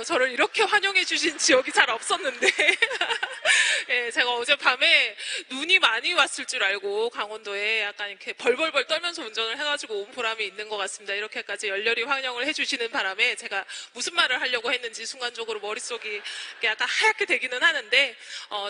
저를 이렇게 환영해 주신 지역이 잘 없었는데 예, 제가 어젯밤에 눈이 많이 왔을 줄 알고 강원도에 약간 이렇게 벌벌벌 떨면서 운전을 해가지고 온 보람이 있는 것 같습니다. 이렇게까지 열렬히 환영을 해주시는 바람에 제가 무슨 말을 하려고 했는지 순간적으로 머릿속이 약간 하얗게 되기는 하는데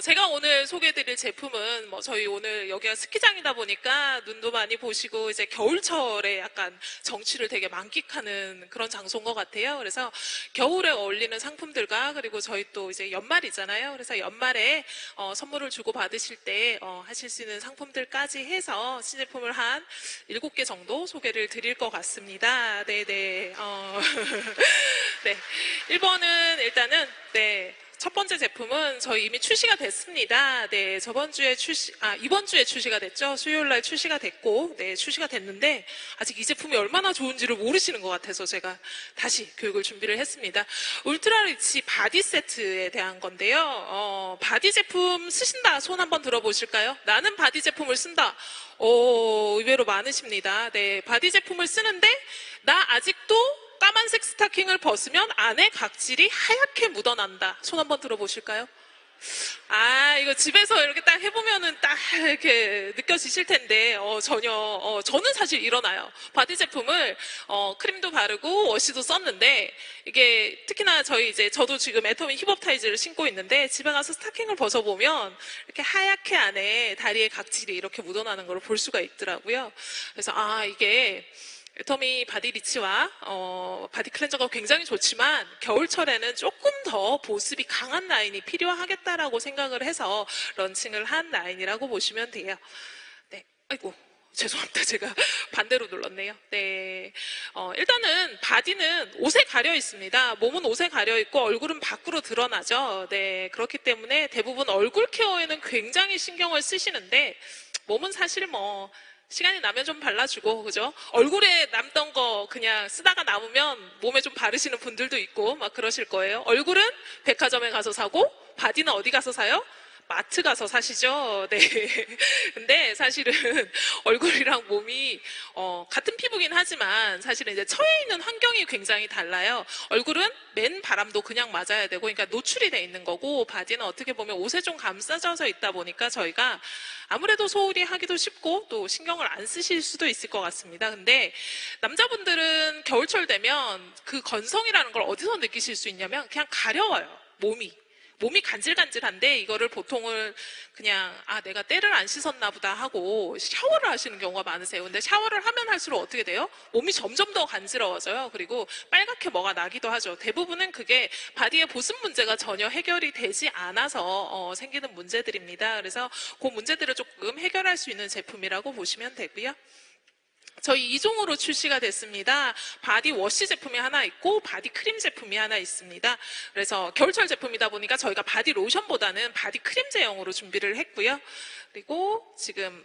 제가 오늘 소개해드릴 제품은 저희 오늘 여기가 스키장이다 보니까 눈도 많이 보시고 이제 겨울철에 약간 정취를 되게 만끽하는 그런 장소인 것 같아요. 그래서 겨울에 어울리는 상품들과 그리고 저희 또 이제 연말이잖아요. 그래서 연말에 선물을 주고 받으실 때 하실 수 있는 상품들까지 해서 신제품을 한 7개 정도 소개를 드릴 것 같습니다. 네네. 네. 1번은 일단은 네. 첫 번째 제품은 저희 이미 출시가 됐습니다. 네, 이번 주에 출시가 됐죠. 수요일날 출시가 됐고, 네, 출시가 됐는데, 아직 이 제품이 얼마나 좋은지를 모르시는 것 같아서 제가 다시 교육을 준비를 했습니다. 울트라 리치 바디 세트에 대한 건데요. 바디 제품 쓰신다. 손 한번 들어보실까요? 나는 바디 제품을 쓴다. 의외로 많으십니다. 네, 바디 제품을 쓰는데, 나 아직도 까만색 스타킹을 벗으면 안에 각질이 하얗게 묻어난다. 손 한번 들어보실까요? 이거 집에서 이렇게 딱 해보면은 딱 이렇게 느껴지실 텐데, 저는 사실 일어나요. 바디 제품을, 크림도 바르고 워시도 썼는데, 이게 특히나 저도 지금 애터미 힙업 타이즈를 신고 있는데, 집에 가서 스타킹을 벗어보면, 이렇게 하얗게 안에 다리에 각질이 이렇게 묻어나는 걸 볼 수가 있더라고요. 그래서, 이게, 애터미 바디 리치와 바디 클렌저가 굉장히 좋지만 겨울철에는 조금 더 보습이 강한 라인이 필요하겠다라고 생각을 해서 런칭을 한 라인이라고 보시면 돼요. 네, 아이고 죄송합니다. 제가 반대로 눌렀네요. 네, 일단은 바디는 옷에 가려 있습니다. 몸은 옷에 가려 있고 얼굴은 밖으로 드러나죠. 네, 그렇기 때문에 대부분 얼굴 케어에는 굉장히 신경을 쓰시는데 몸은 사실 시간이 나면 좀 발라주고, 그죠? 얼굴에 남던 거 그냥 쓰다가 남으면 몸에 좀 바르시는 분들도 있고, 막 그러실 거예요. 얼굴은 백화점에 가서 사고, 바디는 어디 가서 사요? 마트 가서 사시죠? 네. 근데 사실은 얼굴이랑 몸이, 같은 피부긴 하지만 사실은 이제 처해 있는 환경이 굉장히 달라요. 얼굴은 맨 바람도 그냥 맞아야 되고, 그러니까 노출이 돼 있는 거고, 바디는 어떻게 보면 옷에 좀 감싸져서 있다 보니까 저희가 아무래도 소홀히 하기도 쉽고 또 신경을 안 쓰실 수도 있을 것 같습니다. 근데 남자분들은 겨울철 되면 그 건성이라는 걸 어디서 느끼실 수 있냐면 그냥 가려워요. 몸이 간질간질한데 이거를 보통은 그냥 내가 때를 안 씻었나 보다 하고 샤워를 하시는 경우가 많으세요. 근데 샤워를 하면 할수록 어떻게 돼요? 몸이 점점 더 간지러워져요. 그리고 빨갛게 뭐가 나기도 하죠. 대부분은 그게 바디의 보습 문제가 전혀 해결이 되지 않아서 생기는 문제들입니다. 그래서 그 문제들을 조금 해결할 수 있는 제품이라고 보시면 되고요. 저희 2종으로 출시가 됐습니다. 바디 워시 제품이 하나 있고 바디 크림 제품이 하나 있습니다. 그래서 겨울철 제품이다 보니까 저희가 바디 로션보다는 바디 크림 제형으로 준비를 했고요. 그리고 지금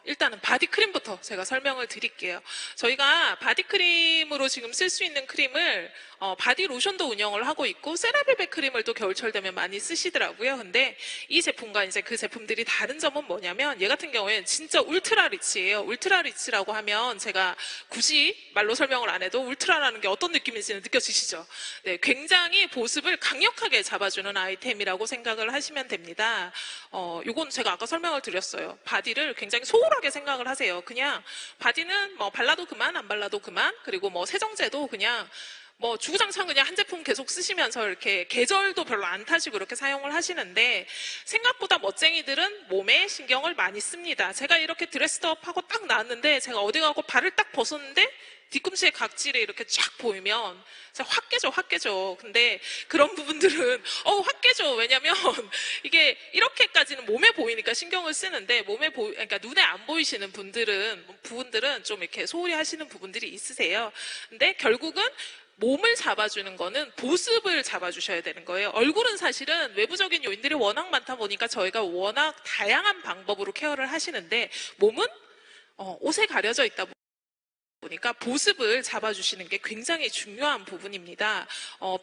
일단은 바디 크림부터 제가 설명을 드릴게요. 저희가 바디 크림으로 지금 쓸 수 있는 크림을 바디 로션도 운영을 하고 있고 세라벨벳 크림을 또 겨울철 되면 많이 쓰시더라고요. 근데 이 제품과 이제 그 제품들이 다른 점은 뭐냐면 얘 같은 경우에는 진짜 울트라 리치예요. 울트라 리치라고 하면 제가 굳이 말로 설명을 안 해도 울트라라는 게 어떤 느낌인지는 느껴지시죠? 네, 굉장히 보습을 강력하게 잡아주는 아이템이라고 생각을 하시면 됩니다. 요건 제가 아까 설명을 드렸어요. 바디를 굉장히 소홀하게 생각을 하세요. 그냥 바디는 발라도 그만 안 발라도 그만, 그리고 세정제도 그냥 주구장창 그냥 한 제품 계속 쓰시면서 이렇게 계절도 별로 안 타시고 이렇게 사용을 하시는데 생각보다 멋쟁이들은 몸에 신경을 많이 씁니다. 제가 이렇게 드레스업 하고 딱 나왔는데 제가 어디 가고 발을 딱 벗었는데 뒤꿈치에 각질이 이렇게 쫙 보이면 확 깨져. 근데 그런 부분들은 확 깨져. 왜냐면 이게 이렇게까지는 몸에 보이니까 신경을 쓰는데 그러니까 눈에 안 보이시는 부분들은 좀 이렇게 소홀히 하시는 부분들이 있으세요. 근데 결국은 몸을 잡아주는 거는 보습을 잡아주셔야 되는 거예요. 얼굴은 사실은 외부적인 요인들이 워낙 많다 보니까 저희가 워낙 다양한 방법으로 케어를 하시는데 몸은 옷에 가려져 있다 보니까 보습을 잡아주시는 게 굉장히 중요한 부분입니다.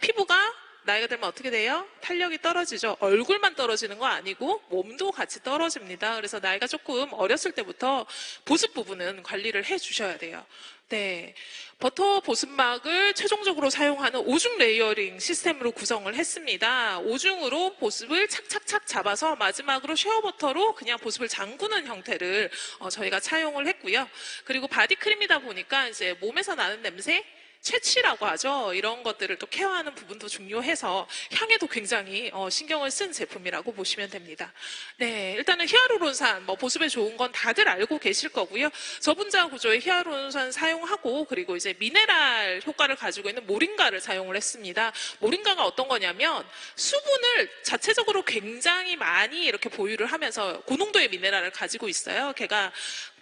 피부가 나이가 들면 어떻게 돼요? 탄력이 떨어지죠. 얼굴만 떨어지는 거 아니고 몸도 같이 떨어집니다. 그래서 나이가 조금 어렸을 때부터 보습 부분은 관리를 해 주셔야 돼요. 네, 버터 보습막을 최종적으로 사용하는 오중 레이어링 시스템으로 구성을 했습니다. 오중으로 보습을 착착착 잡아서 마지막으로 쉐어버터로 그냥 보습을 잠그는 형태를 저희가 차용을 했고요. 그리고 바디크림이다 보니까 이제 몸에서 나는 냄새, 채취라고 하죠. 이런 것들을 또 케어하는 부분도 중요해서 향에도 굉장히 신경을 쓴 제품이라고 보시면 됩니다. 네, 일단은 히아루론산 보습에 좋은 건 다들 알고 계실 거고요. 저분자 구조의 히아루론산 사용하고 그리고 이제 미네랄 효과를 가지고 있는 모링가를 사용을 했습니다. 모링가가 어떤 거냐면 수분을 자체적으로 굉장히 많이 이렇게 보유를 하면서 고농도의 미네랄을 가지고 있어요. 걔가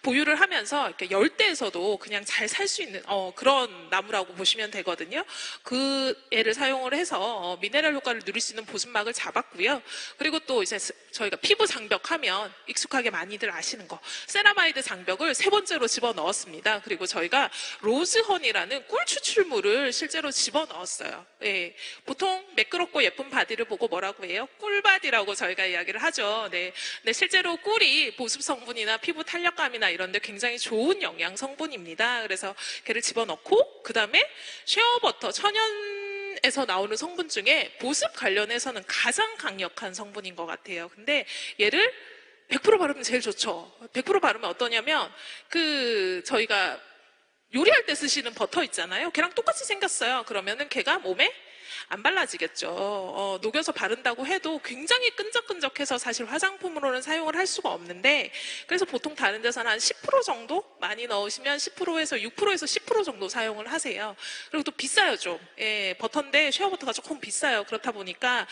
보유를 하면서 이렇게 열대에서도 그냥 잘 살 수 있는 그런 나무라고 보시면 되거든요. 그 애를 사용을 해서 미네랄 효과를 누릴 수 있는 보습막을 잡았고요. 그리고 또 이제 저희가 피부 장벽하면 익숙하게 많이들 아시는 거 세라마이드 장벽을 3번째로 집어 넣었습니다. 그리고 저희가 로즈허니라는 꿀 추출물을 실제로 집어 넣었어요. 예, 보통 매끄럽고 예쁜 바디를 보고 뭐라고 해요? 꿀바디라고 저희가 이야기를 하죠. 네, 실제로 꿀이 보습 성분이나 피부 탄력감이나 이런데 굉장히 좋은 영양 성분입니다. 그래서 걔를 집어넣고 그 다음에 쉐어버터 천연에서 나오는 성분 중에 보습 관련해서는 가장 강력한 성분인 것 같아요. 근데 얘를 100% 바르면 제일 좋죠. 100% 바르면 어떠냐면 저희가 요리할 때 쓰시는 버터 있잖아요. 걔랑 똑같이 생겼어요. 그러면은 걔가 몸에 안 발라지겠죠. 녹여서 바른다고 해도 굉장히 끈적끈적해서 사실 화장품으로는 사용을 할 수가 없는데 그래서 보통 다른 데서는 한 10% 정도 많이 넣으시면 10%에서 6%에서 10% 정도 사용을 하세요. 그리고 또 비싸요 좀. 예, 버터인데 쉐어버터가 조금 비싸요. 그렇다 보니까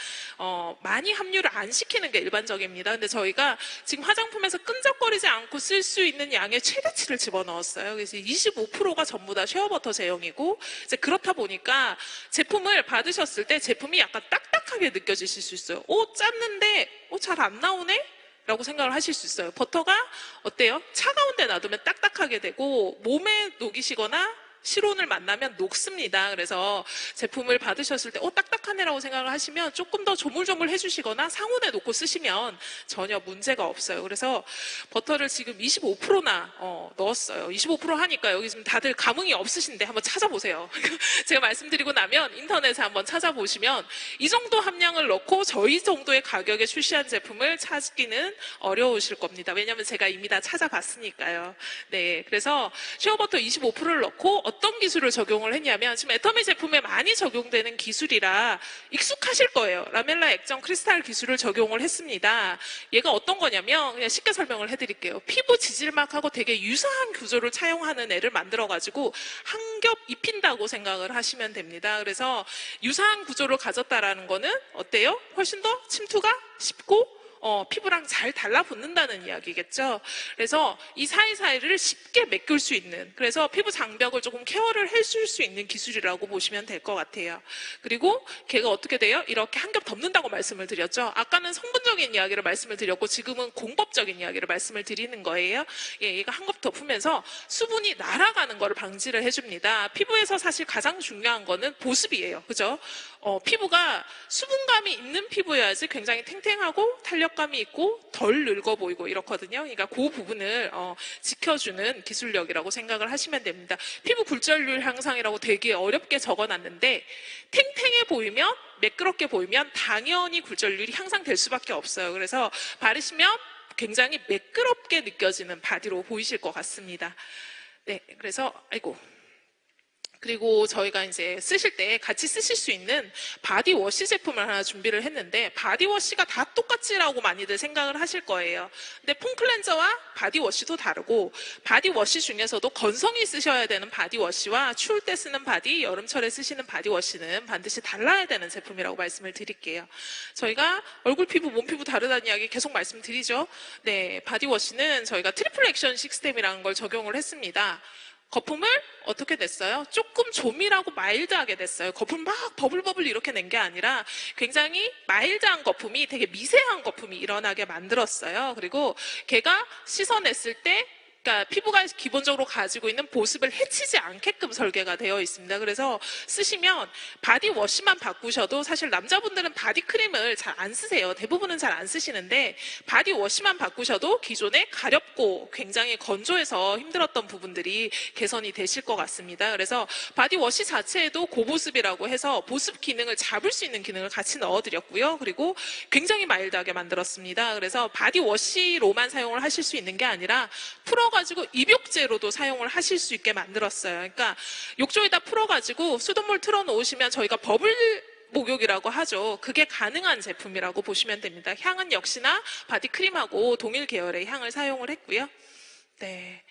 많이 함유를 안 시키는 게 일반적입니다. 근데 저희가 지금 화장품에서 끈적거리지 않고 쓸 수 있는 양의 최대치를 집어넣었어요. 그래서 25%가 전부 다 쉐어버터 제형이고 이제 그렇다 보니까 제품을 받으셨을 때 제품이 약간 딱딱하게 느껴지실 수 있어요. 짰는데 잘 안 나오네? 라고 생각을 하실 수 있어요. 버터가 어때요? 차가운 데 놔두면 딱딱하게 되고 몸에 녹이시거나 실온을 만나면 녹습니다. 그래서 제품을 받으셨을 때 딱딱하네라고 생각을 하시면 조금 더 조물조물 해주시거나 상온에 놓고 쓰시면 전혀 문제가 없어요. 그래서 버터를 지금 25%나 넣었어요. 25% 하니까 여기 지금 다들 감흥이 없으신데 한번 찾아보세요. 제가 말씀드리고 나면 인터넷에 한번 찾아보시면 이 정도 함량을 넣고 저희 정도의 가격에 출시한 제품을 찾기는 어려우실 겁니다. 왜냐하면 제가 이미 다 찾아봤으니까요. 네, 그래서 쉐어버터 25%를 넣고 어떤 기술을 적용을 했냐면 지금 애터미 제품에 많이 적용되는 기술이라 익숙하실 거예요. 라멜라 액정 크리스탈 기술을 적용을 했습니다. 얘가 어떤 거냐면 그냥 쉽게 설명을 해드릴게요. 피부 지질막하고 되게 유사한 구조를 차용하는 애를 만들어가지고 한 겹 입힌다고 생각을 하시면 됩니다. 그래서 유사한 구조를 가졌다라는 거는 어때요? 훨씬 더 침투가 쉽고 피부랑 잘 달라붙는다는 이야기겠죠. 그래서 이 사이사이를 쉽게 메꿀 수 있는, 그래서 피부 장벽을 조금 케어를 해줄 수 있는 기술이라고 보시면 될 것 같아요. 그리고 걔가 어떻게 돼요? 이렇게 한 겹 덮는다고 말씀을 드렸죠. 아까는 성분적인 이야기를 말씀을 드렸고 지금은 공법적인 이야기를 말씀을 드리는 거예요. 얘가 한 겹 덮으면서 수분이 날아가는 거를 방지를 해줍니다. 피부에서 사실 가장 중요한 거는 보습이에요. 그죠? 피부가 수분감이 있는 피부여야지 굉장히 탱탱하고 탄력감이 있고 덜 늙어 보이고 이렇거든요. 그러니까 그 부분을 지켜주는 기술력이라고 생각을 하시면 됩니다. 피부 굴절률 향상이라고 되게 어렵게 적어놨는데 탱탱해 보이면 매끄럽게 보이면 당연히 굴절률이 향상될 수밖에 없어요. 그래서 바르시면 굉장히 매끄럽게 느껴지는 바디로 보이실 것 같습니다. 네, 그래서 그리고 저희가 이제 쓰실 때 같이 쓰실 수 있는 바디워시 제품을 하나 준비를 했는데 바디워시가 다 똑같지라고 많이들 생각을 하실 거예요. 근데 폼클렌저와 바디워시도 다르고 바디워시 중에서도 건성이 쓰셔야 되는 바디워시와 추울 때 쓰는 바디, 여름철에 쓰시는 바디워시는 반드시 달라야 되는 제품이라고 말씀을 드릴게요. 저희가 얼굴 피부, 몸 피부 다르다는 이야기 계속 말씀드리죠. 네, 바디워시는 저희가 트리플 액션 시스템이라는 걸 적용을 했습니다. 거품을 어떻게 냈어요? 조금 조밀하고 마일드하게 냈어요. 거품 막 버블버블 이렇게 낸 게 아니라 굉장히 마일드한 거품이 되게 미세한 거품이 일어나게 만들었어요. 그리고 걔가 씻어냈을 때 그러니까 피부가 기본적으로 가지고 있는 보습을 해치지 않게끔 설계가 되어 있습니다. 그래서 쓰시면 바디워시만 바꾸셔도, 사실 남자분들은 바디크림을 잘 안 쓰세요. 대부분은 잘 안 쓰시는데 바디워시만 바꾸셔도 기존에 가렵고 굉장히 건조해서 힘들었던 부분들이 개선이 되실 것 같습니다. 그래서 바디워시 자체에도 고보습이라고 해서 보습 기능을 잡을 수 있는 기능을 같이 넣어드렸고요. 그리고 굉장히 마일드하게 만들었습니다. 그래서 바디워시로만 사용을 하실 수 있는 게 아니라 풀어가지고 입욕제로도 사용을 하실 수 있게 만들었어요. 그러니까 욕조에다 풀어가지고 수돗물 틀어놓으시면 저희가 버블 목욕이라고 하죠. 그게 가능한 제품이라고 보시면 됩니다. 향은 역시나 바디크림하고 동일 계열의 향을 사용을 했고요. 네.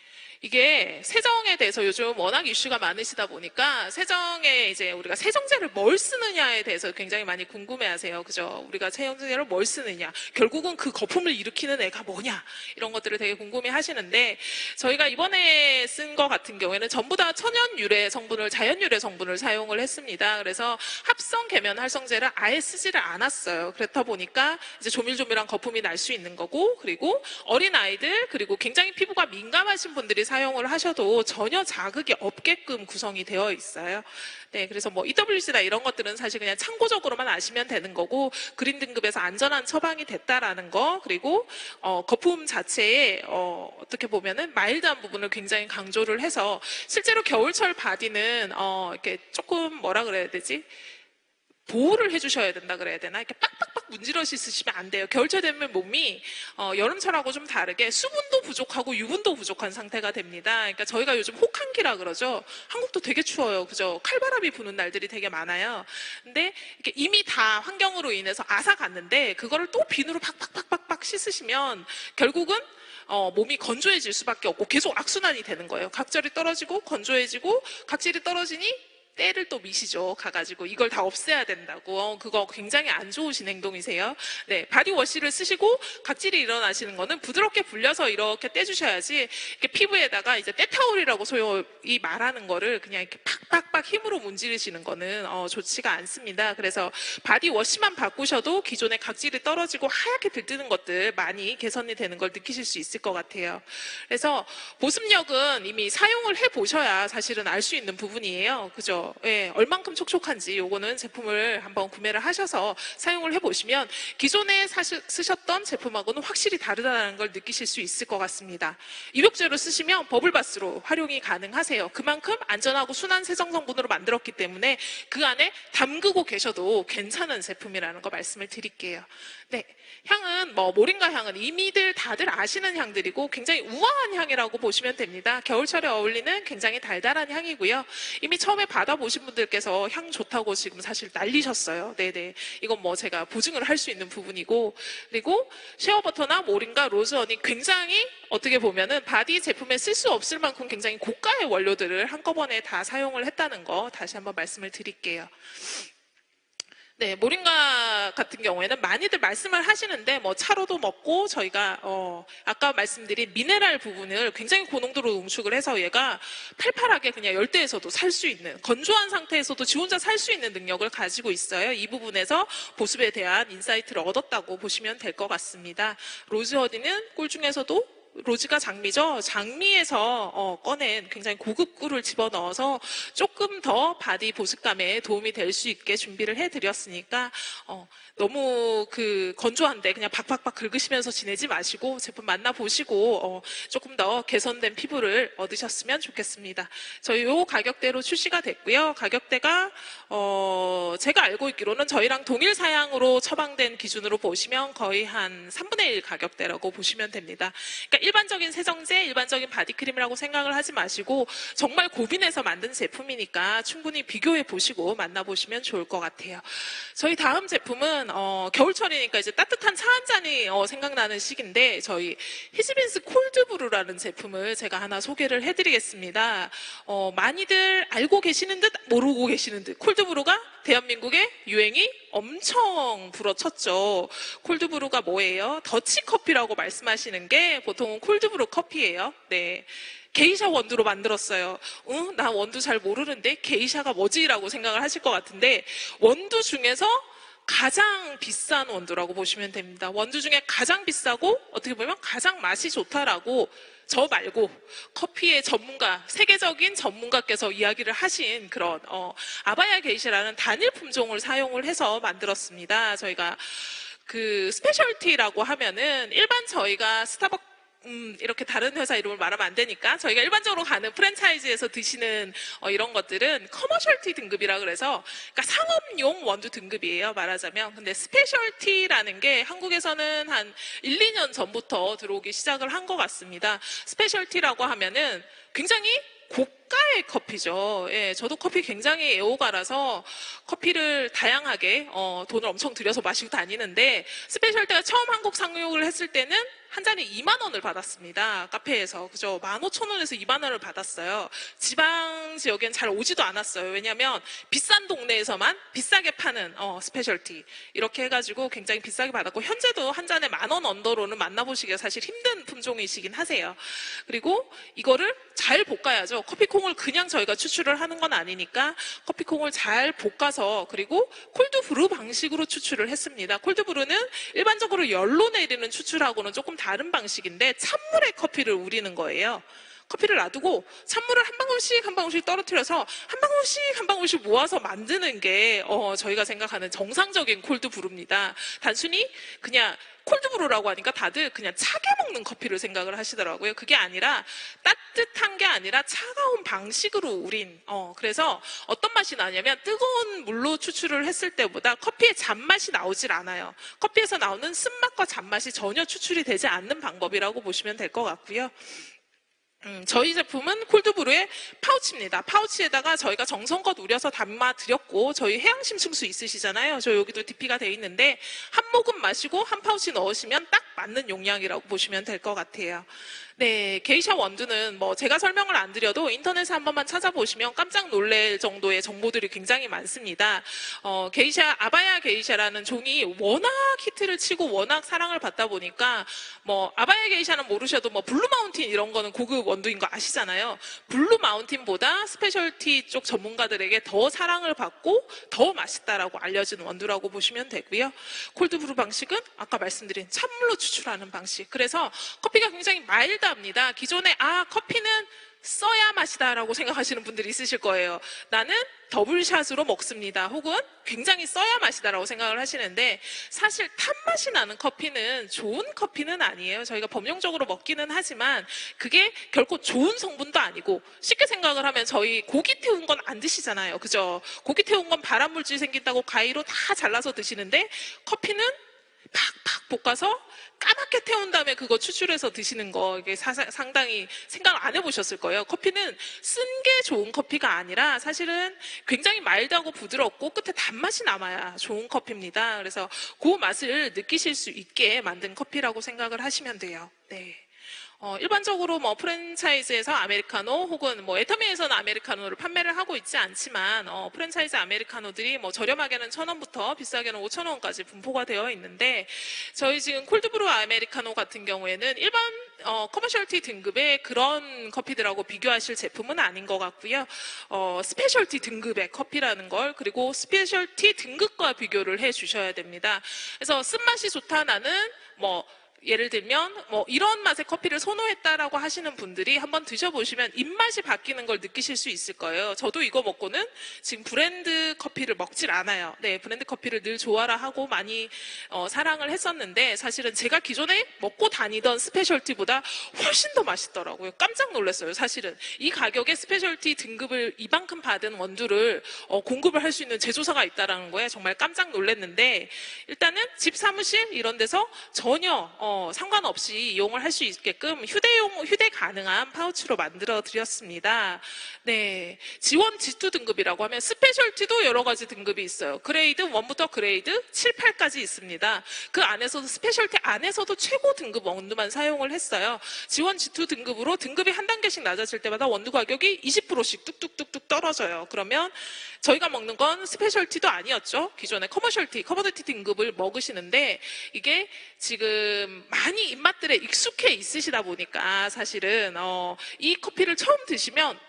이게 세정에 대해서 요즘 워낙 이슈가 많으시다 보니까 세정에 이제 우리가 세정제를 뭘 쓰느냐에 대해서 굉장히 많이 궁금해하세요. 그죠? 우리가 세정제를 뭘 쓰느냐, 결국은 그 거품을 일으키는 애가 뭐냐, 이런 것들을 되게 궁금해하시는데, 저희가 이번에 쓴 거 같은 경우에는 전부 다 천연 유래 성분을, 자연 유래 성분을 사용을 했습니다. 그래서 합성 계면 활성제를 아예 쓰지를 않았어요. 그렇다 보니까 이제 조밀조밀한 거품이 날 수 있는 거고, 그리고 어린 아이들, 그리고 굉장히 피부가 민감하신 분들이 사용을 하셔도 전혀 자극이 없게끔 구성이 되어 있어요. 네, 그래서 뭐 EWG나 이런 것들은 사실 그냥 참고적으로만 아시면 되는 거고, 그린 등급에서 안전한 처방이 됐다라는 거, 그리고 거품 자체에 어떻게 보면은 마일드한 부분을 굉장히 강조를 해서, 실제로 겨울철 바디는 이렇게 조금 뭐라 그래야 되지? 보호를 해주셔야 된다 그래야 되나? 이렇게 빡빡빡 문지러시 쓰시면 안 돼요. 겨울철 되면 몸이 여름철하고 좀 다르게 수분도 부족하고 유분도 부족한 상태가 됩니다. 그러니까 저희가 요즘 혹한기라 그러죠. 한국도 되게 추워요. 그죠? 칼바람이 부는 날들이 되게 많아요. 근데 이렇게 이미 다 환경으로 인해서 앗아 갔는데 그거를 또 비누로 팍팍팍팍 씻으시면 결국은 몸이 건조해질 수밖에 없고 계속 악순환이 되는 거예요. 각질이 떨어지고 건조해지고, 각질이 떨어지니 때를 또 미시죠. 가가지고 이걸 다 없애야 된다고. 그거 굉장히 안 좋으신 행동이세요. 네, 바디워시를 쓰시고 각질이 일어나시는 거는 부드럽게 불려서 이렇게 떼주셔야지, 이렇게 피부에다가 이제 때타올이라고 소위 말하는 거를 그냥 이렇게 팍팍팍 힘으로 문지르시는 거는 좋지가 않습니다. 그래서 바디워시만 바꾸셔도 기존에 각질이 떨어지고 하얗게 들뜨는 것들 많이 개선이 되는 걸 느끼실 수 있을 것 같아요. 그래서 보습력은 이미 사용을 해보셔야 사실은 알 수 있는 부분이에요. 그죠? 예, 얼만큼 촉촉한지 요거는 제품을 한번 구매를 하셔서 사용을 해보시면 기존에 쓰셨던 제품하고는 확실히 다르다는 걸 느끼실 수 있을 것 같습니다. 입욕제로 쓰시면 버블바스로 활용이 가능하세요. 그만큼 안전하고 순한 세정 성분으로 만들었기 때문에 그 안에 담그고 계셔도 괜찮은 제품이라는 거 말씀을 드릴게요. 네, 향은 모링가 향은 이미들 다들 아시는 향들이고 굉장히 우아한 향이라고 보시면 됩니다. 겨울철에 어울리는 굉장히 달달한 향이고요. 이미 처음에 받아보신 분들께서 향 좋다고 지금 사실 난리셨어요. 네네, 이건 제가 보증을 할 수 있는 부분이고, 그리고 쉐어버터나 모링가, 로즈허니 굉장히 어떻게 보면은 바디 제품에 쓸 수 없을 만큼 굉장히 고가의 원료들을 한꺼번에 다 사용을 했다는 거 다시 한번 말씀을 드릴게요. 네, 모링가 같은 경우에는 많이들 말씀을 하시는데 차로도 먹고, 저희가 아까 말씀드린 미네랄 부분을 굉장히 고농도로 농축을 해서 얘가 팔팔하게 그냥 열대에서도 살 수 있는, 건조한 상태에서도 지 혼자 살 수 있는 능력을 가지고 있어요. 이 부분에서 보습에 대한 인사이트를 얻었다고 보시면 될 것 같습니다. 로즈허니는 꿀 중에서도 로즈가 장미죠. 장미에서 꺼낸 굉장히 고급 꿀을 집어넣어서 조금 더 바디 보습감에 도움이 될 수 있게 준비를 해드렸으니까 너무 건조한데 그냥 박박박 긁으시면서 지내지 마시고 제품 만나보시고 조금 더 개선된 피부를 얻으셨으면 좋겠습니다. 저희 요 가격대로 출시가 됐고요. 가격대가 제가 알고 있기로는 저희랑 동일 사양으로 처방된 기준으로 보시면 거의 한 3분의 1 가격대라고 보시면 됩니다. 그러니까 일반적인 세정제, 일반적인 바디크림이라고 생각을 하지 마시고 정말 고민해서 만든 제품이니까 충분히 비교해 보시고 만나보시면 좋을 것 같아요. 저희 다음 제품은 겨울철이니까 이제 따뜻한 차 한 잔이 생각나는 시기인데, 저희 히즈빈스 콜드브루라는 제품을 제가 하나 소개를 해드리겠습니다. 많이들 알고 계시는 듯 모르고 계시는 듯 콜드브루가 대한민국의 유행이 엄청 불어쳤죠. 콜드브루가 뭐예요? 더치커피라고 말씀하시는 게 보통은 콜드브루 커피예요. 네. 게이샤 원두로 만들었어요. 나 원두 잘 모르는데 게이샤가 뭐지? 라고 생각을 하실 것 같은데, 원두 중에서 가장 비싼 원두라고 보시면 됩니다. 원두 중에 가장 비싸고 어떻게 보면 가장 맛이 좋다라고 저 말고 커피의 전문가, 세계적인 전문가께서 이야기를 하신 그런 아바야 게이샤라는 단일 품종을 사용을 해서 만들었습니다. 저희가 그 스페셜티라고 하면은 일반 저희가 스타벅 이렇게 다른 회사 이름을 말하면 안 되니까 저희가 일반적으로 가는 프랜차이즈에서 드시는 이런 것들은 커머셜티 등급이라 그래서 그러니까 상업용 원두 등급이에요, 말하자면. 근데 스페셜티라는 게 한국에서는 한 1, 2년 전부터 들어오기 시작을 한 것 같습니다. 스페셜티라고 하면은 굉장히 고가의 커피죠. 예, 저도 커피 굉장히 애호가라서 커피를 다양하게 돈을 엄청 들여서 마시고 다니는데 스페셜티가 처음 한국 상용을 했을 때는 한 잔에 2만 원을 받았습니다. 카페에서. 그죠? 15,000원에서 2만 원을 받았어요. 지방 지역엔 잘 오지도 않았어요. 왜냐면 비싼 동네에서만 비싸게 파는 스페셜티 이렇게 해가지고 굉장히 비싸게 받았고 현재도 한 잔에 10,000원 언더로는 만나보시기가 사실 힘든 품종이시긴 하세요. 그리고 이거를 잘 볶아야죠. 커피콩을 그냥 저희가 추출을 하는 건 아니니까 커피콩을 잘 볶아서 그리고 콜드브루 방식으로 추출을 했습니다. 콜드브루는 일반적으로 열로 내리는 추출하고는 조금 다른 방식인데 찬물에 커피를 우리는 거예요. 커피를 놔두고 찬물을 한 방울씩 한 방울씩 떨어뜨려서 한 방울씩 한 방울씩 모아서 만드는 게 저희가 생각하는 정상적인 콜드브루입니다. 단순히 그냥 콜드브루라고 하니까 다들 그냥 차게 먹는 커피를 생각을 하시더라고요. 그게 아니라 따뜻한 게 아니라 차가운 방식으로 우린 그래서 어떤 맛이 나냐면 뜨거운 물로 추출을 했을 때보다 커피의 잔맛이 나오질 않아요. 커피에서 나오는 쓴맛과 잔맛이 전혀 추출이 되지 않는 방법이라고 보시면 될 것 같고요. 저희 제품은 콜드브루의 파우치입니다. 파우치에다가 저희가 정성껏 우려서 담아 드렸고 저희 해양심 층수 있으시잖아요. 저 여기도 DP가 돼 있는데 한 모금 마시고 한 파우치 넣으시면 딱 맞는 용량이라고 보시면 될 것 같아요. 네, 게이샤 원두는 뭐 제가 설명을 안 드려도 인터넷에 한 번만 찾아보시면 깜짝 놀랄 정도의 정보들이 굉장히 많습니다. 게이샤, 아바야 게이샤라는 종이 워낙 히트를 치고 워낙 사랑을 받다 보니까 뭐 아바야 게이샤는 모르셔도 뭐 블루 마운틴 이런 거는 고급 원두인 거 아시잖아요. 블루 마운틴보다 스페셜티 쪽 전문가들에게 더 사랑을 받고 더 맛있다라고 알려진 원두라고 보시면 되고요. 콜드브루 방식은 아까 말씀드린 찬물로 추출하는 방식. 그래서 커피가 굉장히 마일드합니다. 기존에 커피는 써야 맛이다라고 생각하시는 분들이 있으실 거예요. 나는 더블샷으로 먹습니다. 혹은 굉장히 써야 맛이다라고 생각을 하시는데 사실 탄맛이 나는 커피는 좋은 커피는 아니에요. 저희가 범용적으로 먹기는 하지만 그게 결코 좋은 성분도 아니고 쉽게 생각을 하면 저희 고기 태운 건 안 드시잖아요. 그죠? 고기 태운 건 발암물질 생긴다고 가위로 다 잘라서 드시는데 커피는 팍팍 볶아서 까맣게 태운 다음에 그거 추출해서 드시는 거 이게 상당히 생각 안 해보셨을 거예요. 커피는 쓴 게 좋은 커피가 아니라 사실은 굉장히 마일드하고 부드럽고 끝에 단맛이 남아야 좋은 커피입니다. 그래서 그 맛을 느끼실 수 있게 만든 커피라고 생각을 하시면 돼요. 네. 일반적으로 뭐 프랜차이즈에서 아메리카노 혹은 뭐 애터미에서는 아메리카노를 판매를 하고 있지 않지만 프랜차이즈 아메리카노들이 뭐 저렴하게는 1,000원부터 비싸게는 5,000원까지 분포가 되어 있는데 저희 지금 콜드브루 아메리카노 같은 경우에는 일반 커머셜티 등급의 그런 커피들하고 비교하실 제품은 아닌 것 같고요. 스페셜티 등급의 커피라는 걸 그리고 스페셜티 등급과 비교를 해 주셔야 됩니다. 그래서 쓴맛이 좋다 나는 뭐 예를 들면 뭐 이런 맛의 커피를 선호했다라고 하시는 분들이 한번 드셔보시면 입맛이 바뀌는 걸 느끼실 수 있을 거예요. 저도 이거 먹고는 지금 브랜드 커피를 먹질 않아요. 네, 브랜드 커피를 늘 좋아라 하고 많이 사랑을 했었는데 사실은 제가 기존에 먹고 다니던 스페셜티보다 훨씬 더 맛있더라고요. 깜짝 놀랐어요. 사실은 이 가격에 스페셜티 등급을 이만큼 받은 원두를 공급을 할 수 있는 제조사가 있다라는 거에 정말 깜짝 놀랐는데 일단은 집 사무실 이런 데서 전혀 상관없이 이용을 할 수 있게끔 휴대 가능한 파우치로 만들어 드렸습니다. 네, 지원 G2 등급이라고 하면 스페셜티도 여러 가지 등급이 있어요. 그레이드 1부터 그레이드 7, 8까지 있습니다. 그 안에서도 스페셜티 안에서도 최고 등급 원두만 사용을 했어요. 지원 G2 등급으로 등급이 한 단계씩 낮아질 때마다 원두 가격이 20%씩 뚝뚝뚝뚝 떨어져요. 그러면 저희가 먹는 건 스페셜티도 아니었죠. 기존에 커머디티 등급을 먹으시는데 이게 지금 많이 입맛들에 익숙해 있으시다 보니까 사실은 이 커피를 처음 드시면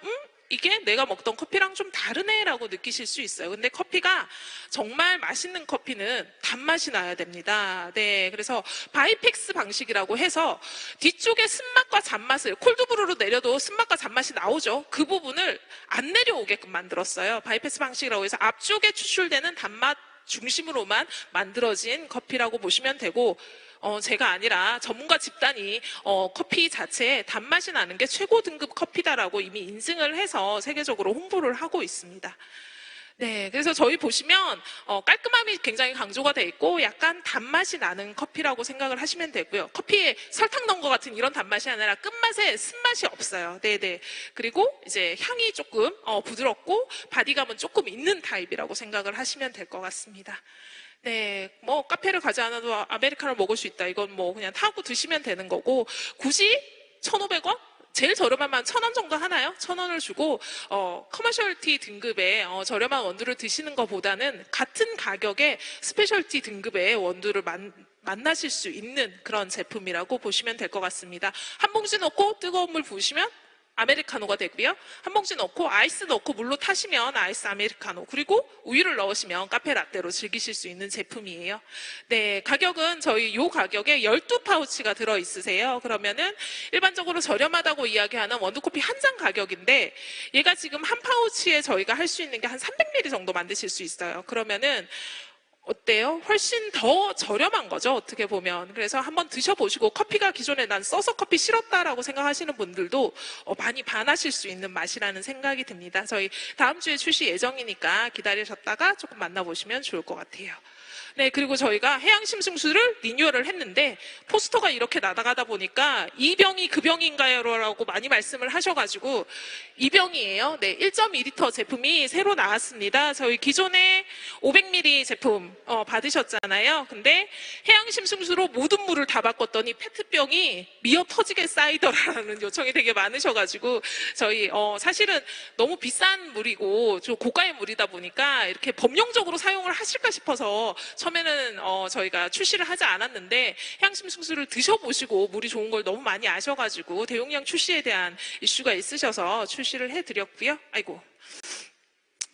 이게 내가 먹던 커피랑 좀 다르네라고 느끼실 수 있어요. 근데 커피가 정말 맛있는 커피는 단맛이 나야 됩니다. 네, 그래서 바이펙스 방식이라고 해서 뒤쪽에 쓴맛과 잔맛을 콜드브루로 내려도 쓴맛과 잔맛이 나오죠. 그 부분을 안 내려오게끔 만들었어요. 바이펙스 방식이라고 해서 앞쪽에 추출되는 단맛 중심으로만 만들어진 커피라고 보시면 되고, 제가 아니라 전문가 집단이 커피 자체에 단맛이 나는 게 최고 등급 커피다라고 이미 인증을 해서 세계적으로 홍보를 하고 있습니다. 네, 그래서 저희 보시면 깔끔함이 굉장히 강조가 돼 있고 약간 단맛이 나는 커피라고 생각을 하시면 되고요. 커피에 설탕 넣은 것 같은 이런 단맛이 아니라 끝맛에 쓴맛이 없어요. 네네. 그리고 이제 향이 조금 부드럽고 바디감은 조금 있는 타입이라고 생각을 하시면 될 것 같습니다. 네, 뭐 카페를 가지 않아도 아메리카노를 먹을 수 있다. 이건 뭐 그냥 타고 드시면 되는 거고, 굳이 1,500원? 제일 저렴하면 1,000원 정도 하나요? 1,000원을 주고 커머셜티 등급의 저렴한 원두를 드시는 것보다는 같은 가격의 스페셜티 등급의 원두를 만나실 수 있는 그런 제품이라고 보시면 될 것 같습니다. 한 봉지 넣고 뜨거운 물 부으시면 아메리카노가 되고요. 한 봉지 넣고 아이스 넣고 물로 타시면 아이스 아메리카노, 그리고 우유를 넣으시면 카페 라떼로 즐기실 수 있는 제품이에요. 네, 가격은 저희 요 가격에 12파우치가 들어있으세요. 그러면은 일반적으로 저렴하다고 이야기하는 원두커피 한 잔 가격인데, 얘가 지금 한 파우치에 저희가 할 수 있는 게 한 300ml 정도 만드실 수 있어요. 그러면은 어때요? 훨씬 더 저렴한 거죠, 어떻게 보면. 그래서 한번 드셔보시고, 커피가 기존에 난 써서 커피 싫었다라고 생각하시는 분들도 많이 반하실 수 있는 맛이라는 생각이 듭니다. 저희 다음 주에 출시 예정이니까 기다리셨다가 조금 만나보시면 좋을 것 같아요. 네, 그리고 저희가 해양심승수를 리뉴얼을 했는데 포스터가 이렇게 나가다 보니까 이 병이 그 병인가요? 라고 많이 말씀을 하셔가지고 이 병이에요. 네, 1.2리터 제품이 새로 나왔습니다. 저희 기존에 500ml 제품 받으셨잖아요. 근데 해양심승수로 모든 물을 다 바꿨더니 페트병이 미어 터지게 쌓이더라라는 요청이 되게 많으셔가지고 저희 사실은 너무 비싼 물이고 좀 고가의 물이다 보니까 이렇게 범용적으로 사용을 하실까 싶어서 처음에는 저희가 출시를 하지 않았는데, 해양심승수를 드셔보시고 물이 좋은 걸 너무 많이 아셔가지고 대용량 출시에 대한 이슈가 있으셔서 출시를 해드렸고요. 아이고.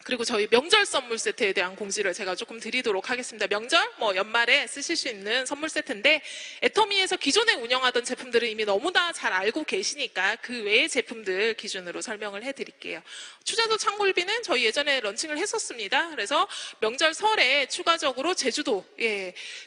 그리고 저희 명절 선물 세트에 대한 공지를 제가 조금 드리도록 하겠습니다. 명절, 연말에 쓰실 수 있는 선물 세트인데, 애터미에서 기존에 운영하던 제품들은 이미 너무나 잘 알고 계시니까 그 외의 제품들 기준으로 설명을 해드릴게요. 추자도 창굴비는 저희 예전에 런칭을 했었습니다. 그래서 명절 설에 추가적으로 제주도,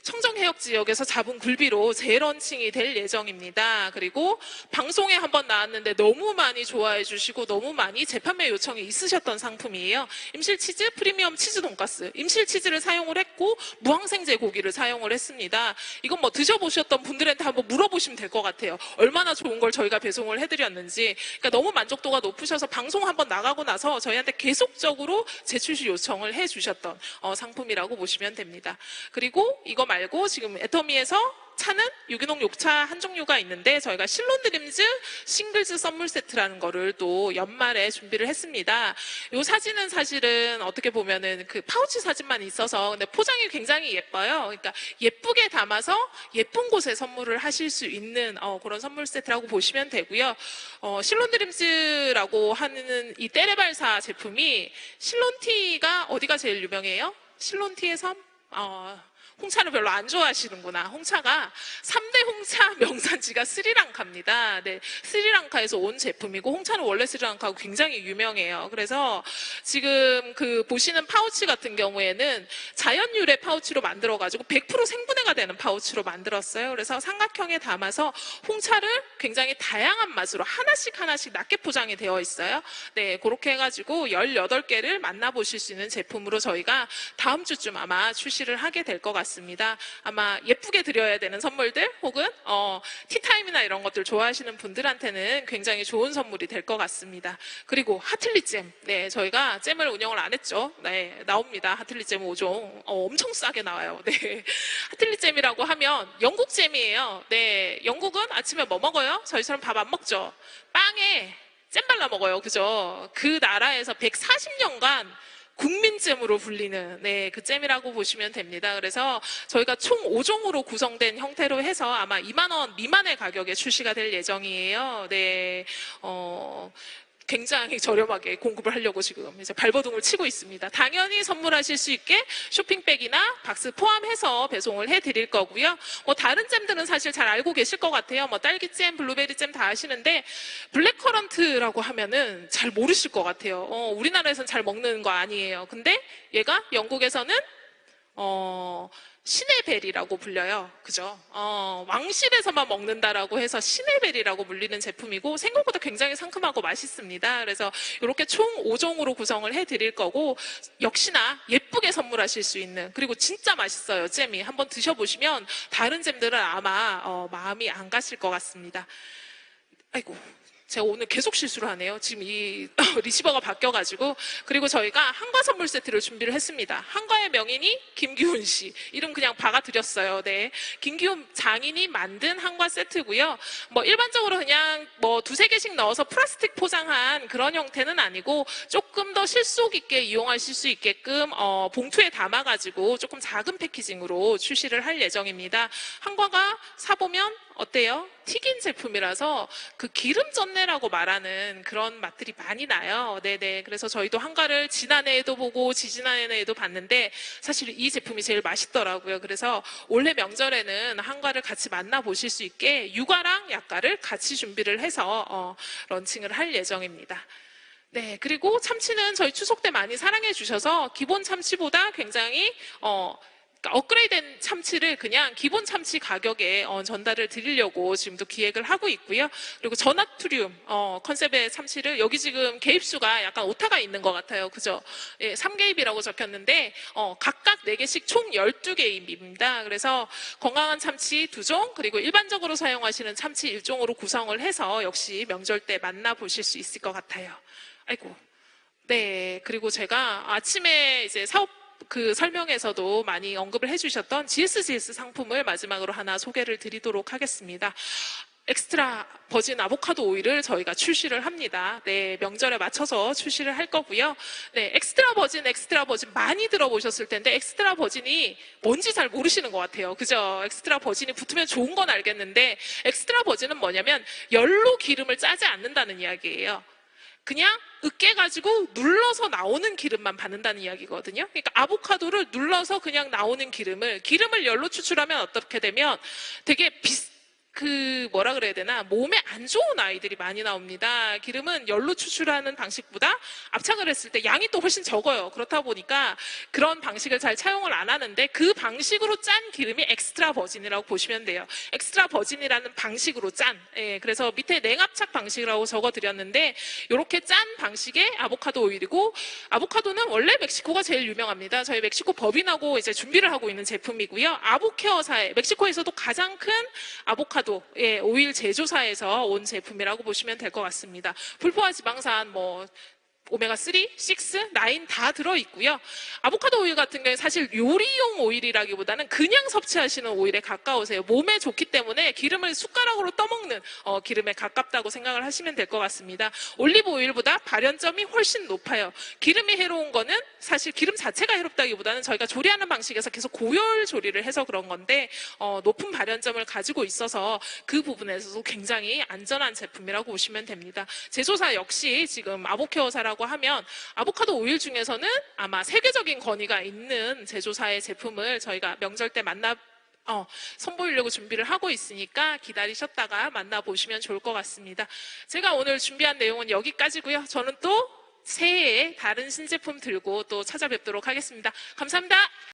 청정해역 지역에서 잡은 굴비로 재런칭이 될 예정입니다. 그리고 방송에 한번 나왔는데 너무 많이 좋아해 주시고 너무 많이 재판매 요청이 있으셨던 상품이에요. 임실치즈 프리미엄 치즈 돈가스, 임실치즈를 사용을 했고 무항생제 고기를 사용을 했습니다. 이건 드셔보셨던 분들한테 한번 물어보시면 될 것 같아요. 얼마나 좋은 걸 저희가 배송을 해드렸는지. 그러니까 너무 만족도가 높으셔서 방송 한번 나가고 나서 저희한테 계속적으로 재출시 요청을 해주셨던 상품이라고 보시면 됩니다. 그리고 이거 말고 지금 애터미에서 차는 유기농 욕차 한 종류가 있는데 저희가 실론드림즈 싱글즈 선물 세트라는 거를 또 연말에 준비를 했습니다. 이 사진은 사실은 어떻게 보면은 그 파우치 사진만 있어서 근데 포장이 굉장히 예뻐요. 그러니까 예쁘게 담아서 예쁜 곳에 선물을 하실 수 있는 그런 선물 세트라고 보시면 되고요. 실론드림즈라고 하는 이 때레발사 제품이 실론티가 어디가 제일 유명해요? 실론티의 섬? 홍차를 별로 안 좋아하시는구나. 홍차가 3대 홍차 명산지가 스리랑카입니다. 네, 스리랑카에서 온 제품이고 홍차는 원래 스리랑카하고 굉장히 유명해요. 그래서 지금 그 보시는 파우치 같은 경우에는 자연 유래 파우치로 만들어가지고 100% 생분해가 되는 파우치로 만들었어요. 그래서 삼각형에 담아서 홍차를 굉장히 다양한 맛으로 하나씩 낮게 포장이 되어 있어요. 네, 그렇게 해가지고 18개를 만나보실 수 있는 제품으로 저희가 다음 주쯤 아마 출시를 하게 될 것 같습니다. 아마 예쁘게 드려야 되는 선물들 혹은 티타임이나 이런 것들 좋아하시는 분들한테는 굉장히 좋은 선물이 될 것 같습니다. 그리고 하틀리 잼, 네, 저희가 잼을 운영을 안 했죠. 네, 나옵니다. 하틀리 잼 5종 엄청 싸게 나와요. 네, 하틀리 잼이라고 하면 영국 잼이에요. 네, 영국은 아침에 뭐 먹어요? 저희처럼 밥 안 먹죠. 빵에 잼 발라 먹어요. 그죠? 그 나라에서 140년간 국민잼으로 불리는 그 잼이라고 보시면 됩니다. 그래서 저희가 총 5종으로 구성된 형태로 해서 아마 2만 원 미만의 가격에 출시가 될 예정이에요. 네, 굉장히 저렴하게 공급을 하려고 지금 이제 발버둥을 치고 있습니다. 당연히 선물하실 수 있게 쇼핑백이나 박스 포함해서 배송을 해드릴 거고요. 뭐 다른 잼들은 사실 잘 알고 계실 것 같아요. 뭐 딸기잼, 블루베리잼 다 아시는데 블랙커런트라고 하면은 잘 모르실 것 같아요. 우리나라에서는 잘 먹는 거 아니에요. 근데 얘가 영국에서는 신의 벨이라고 불려요. 그죠? 왕실에서만 먹는다라고 해서 신의 벨이라고 불리는 제품이고 생각보다 굉장히 상큼하고 맛있습니다. 그래서 이렇게 총 5종으로 구성을 해드릴 거고 역시나 예쁘게 선물하실 수 있는 그리고 진짜 맛있어요. 잼이. 한번 드셔보시면 다른 잼들은 아마 마음이 안 가실 것 같습니다. 아이고. 제가 오늘 계속 실수를 하네요. 지금 이 리시버가 바뀌어가지고. 그리고 저희가 한과 선물 세트를 준비를 했습니다. 한과의 명인이 김기훈 씨. 이름 그냥 박아드렸어요. 네. 김기훈 장인이 만든 한과 세트고요. 뭐 일반적으로 그냥 뭐 두세 개씩 넣어서 플라스틱 포장한 그런 형태는 아니고 조금 더 실속 있게 이용하실 수 있게끔 봉투에 담아가지고 조금 작은 패키징으로 출시를 할 예정입니다. 한과가 사보면 어때요? 튀긴 제품이라서 그 기름 전내라고 말하는 그런 맛들이 많이 나요. 네네. 그래서 저희도 한과를 지난해에도 보고 지지난해에도 봤는데 사실 이 제품이 제일 맛있더라고요. 그래서 올해 명절에는 한과를 같이 만나보실 수 있게 유과랑 약과를 같이 준비를 해서 런칭을 할 예정입니다. 네, 그리고 참치는 저희 추석 때 많이 사랑해 주셔서 기본 참치보다 굉장히 업그레이드된 참치를 그냥 기본 참치 가격에 전달을 드리려고 지금도 기획을 하고 있고요. 그리고 저나트륨 컨셉의 참치를 여기 지금 개입수가 약간 오타가 있는 것 같아요. 그죠? 예, 3개입이라고 적혔는데 각각 4개씩 총 12개입입니다. 그래서 건강한 참치 2종 그리고 일반적으로 사용하시는 참치 1종으로 구성을 해서 역시 명절 때 만나보실 수 있을 것 같아요. 아이고. 네, 그리고 제가 아침에 이제 사업 설명에서도 많이 언급을 해주셨던 GSGS 상품을 마지막으로 하나 소개를 드리도록 하겠습니다. 엑스트라 버진 아보카도 오일을 저희가 출시를 합니다. 네, 명절에 맞춰서 출시를 할 거고요. 네, 엑스트라 버진 많이 들어보셨을 텐데 엑스트라 버진이 뭔지 잘 모르시는 것 같아요. 그죠? 엑스트라 버진이 붙으면 좋은 건 알겠는데 엑스트라 버진은 뭐냐면 열로 기름을 짜지 않는다는 이야기예요. 그냥 으깨가지고 눌러서 나오는 기름만 받는다는 이야기거든요. 그러니까 아보카도를 눌러서 그냥 나오는 기름을 열로 추출하면 어떻게 되면 되게 뭐라 그래야 되나 몸에 안 좋은 아이들이 많이 나옵니다. 기름은 열로 추출하는 방식보다 압착을 했을 때 양이 또 훨씬 적어요. 그렇다 보니까 그런 방식을 잘 차용을 안 하는데 그 방식으로 짠 기름이 엑스트라 버진이라고 보시면 돼요. 엑스트라 버진이라는 방식으로 짠. 예, 그래서 밑에 냉압착 방식이라고 적어드렸는데 이렇게 짠 방식의 아보카도 오일이고 아보카도는 원래 멕시코가 제일 유명합니다. 저희 멕시코 법인하고 이제 준비를 하고 있는 제품이고요. 아보케어사의 멕시코에서도 가장 큰 아보카도 오일 제조사에서 온 제품이라고 보시면 될 것 같습니다. 불포화 지방산 오메가3, 6, 9 다 들어있고요. 아보카도 오일 같은 경우에 사실 요리용 오일이라기보다는 그냥 섭취하시는 오일에 가까우세요. 몸에 좋기 때문에 기름을 숟가락으로 떠먹는 기름에 가깝다고 생각을 하시면 될 것 같습니다. 올리브 오일보다 발연점이 훨씬 높아요. 기름이 해로운 거는 사실 기름 자체가 해롭다기보다는 저희가 조리하는 방식에서 계속 고열 조리를 해서 그런 건데 높은 발연점을 가지고 있어서 그 부분에서도 굉장히 안전한 제품이라고 보시면 됩니다. 제조사 역시 지금 아보케어사라고 하면 아보카도 오일 중에서는 아마 세계적인 권위가 있는 제조사의 제품을 저희가 명절 때 선보이려고 준비를 하고 있으니까 기다리셨다가 만나보시면 좋을 것 같습니다. 제가 오늘 준비한 내용은 여기까지고요. 저는 또 새해에 다른 신제품 들고 또 찾아뵙도록 하겠습니다. 감사합니다.